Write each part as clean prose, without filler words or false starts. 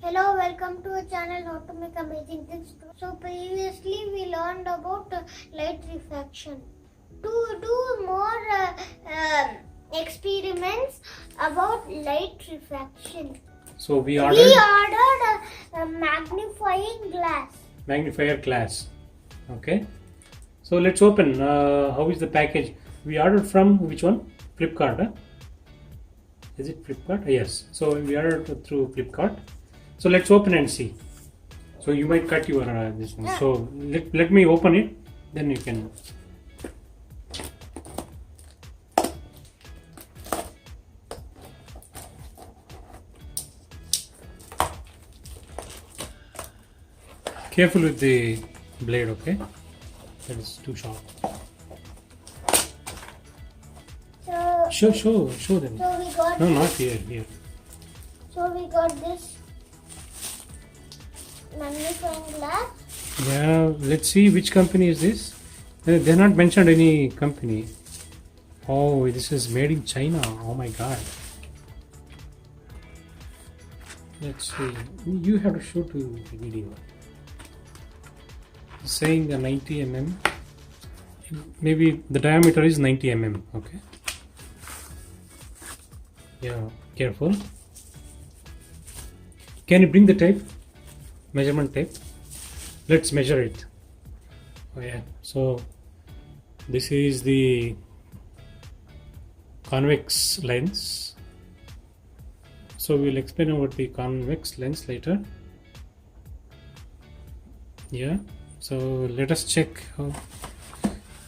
Hello, welcome to our channel How to Make Amazing Things. So previously we learned about light refraction. To do more experiments about light refraction, So we ordered a magnifying glass. Magnifier glass. Okay. So let's open. How is the package? We ordered from which one? Flipkart. Huh? Is it Flipkart? Yes. So we ordered through Flipkart. So let's open and see. So you might cut your this one. Yeah. So let me open it. Then you can. Careful with the blade, okay? That is too sharp. Show them. So we got No, not here. So we got this magnifying glass. Yeah, let's see which company is this. They're not mentioned any company. Oh, this is made in China. Oh my god. Let's see. You have to shoot the video. Saying the 90 mm. Maybe the diameter is 90 mm. Okay. Yeah, careful. Can you bring the tape? Measurement tape. Let's measure it. Oh yeah. So this is the convex lens. So we'll explain about the convex lens later. Yeah. So let us check how.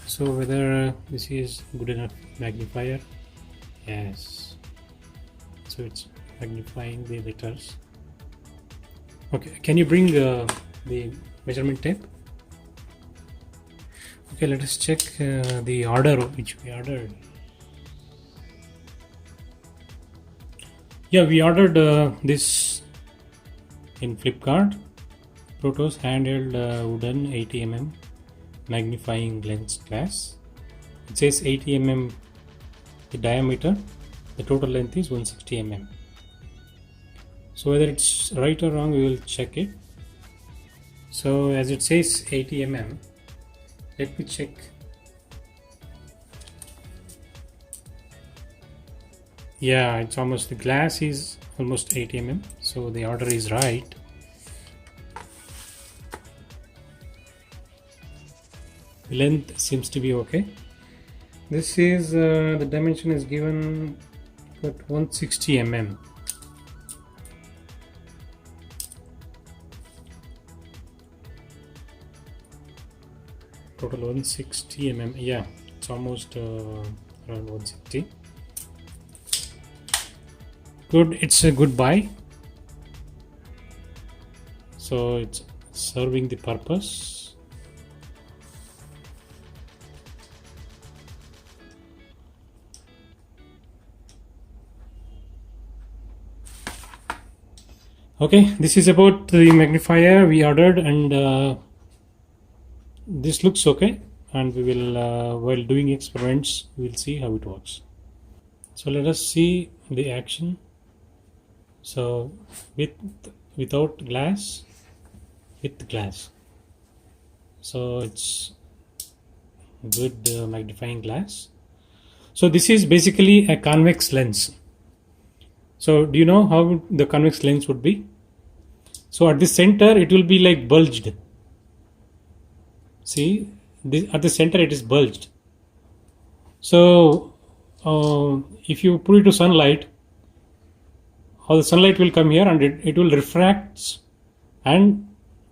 So whether this is good enough magnifier. Yes. So it's magnifying the letters. Okay, can you bring the measurement tape? Okay, let us check the order which we ordered. Yeah, we ordered this in Flipkart. Protos handheld wooden 80 mm magnifying lens glass. It says 80 mm the diameter. The total length is 160 mm. So whether it's right or wrong, we will check it. So as it says 80 mm, let me check. Yeah, it's almost, the glass is almost 80 mm, so the order is right. The length seems to be okay. This is the dimension is given at 160 mm. Total 160 mm. Yeah, it's almost around 160. Good, it's a good buy. So it's serving the purpose. Okay, this is about the magnifier we ordered, and this looks okay, and we will while doing experiments we will see how it works. So let us see the action. So without glass, with glass. So it's good magnifying glass. So this is basically a convex lens. So do you know how the convex lens would be? So at the center it will be like bulged. See, at the center it is bulged. So if you put it to sunlight, all the sunlight will come here and it will refract and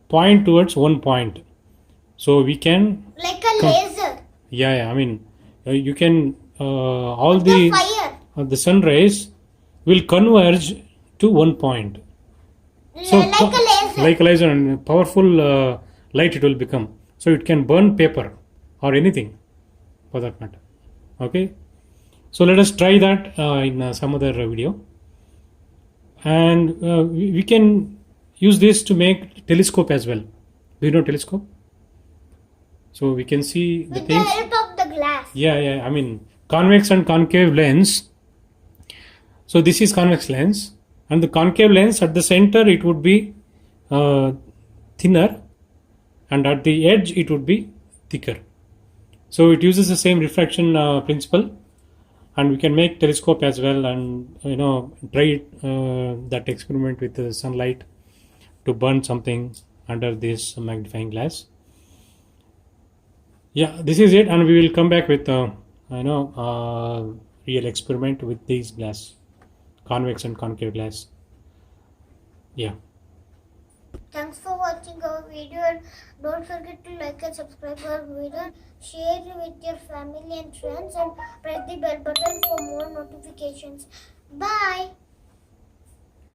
point towards one point. So we can, Like a laser. yeah, I mean you can all The fire. the sun rays will converge to one point. So Like a laser. like a laser, and powerful light it will become. So it can burn paper or anything for that matter. Okay. So let us try that in some other video. And we can use this to make telescope as well. Do you know telescope? So we can see the With things. the help of the glass. Yeah. I mean convex and concave lens. So this is convex lens. and the concave lens at the center it would be thinner, and at the edge it would be thicker. So it uses the same refraction principle, and we can make telescope as well, and try that experiment with the sunlight to burn something under this magnifying glass. Yeah, this is it, and we will come back with real experiment with these glass, convex and concave glass. Yeah. Thanks for watching our video, and don't forget to like and subscribe our video, share with your family and friends, and press the bell button for more notifications. Bye.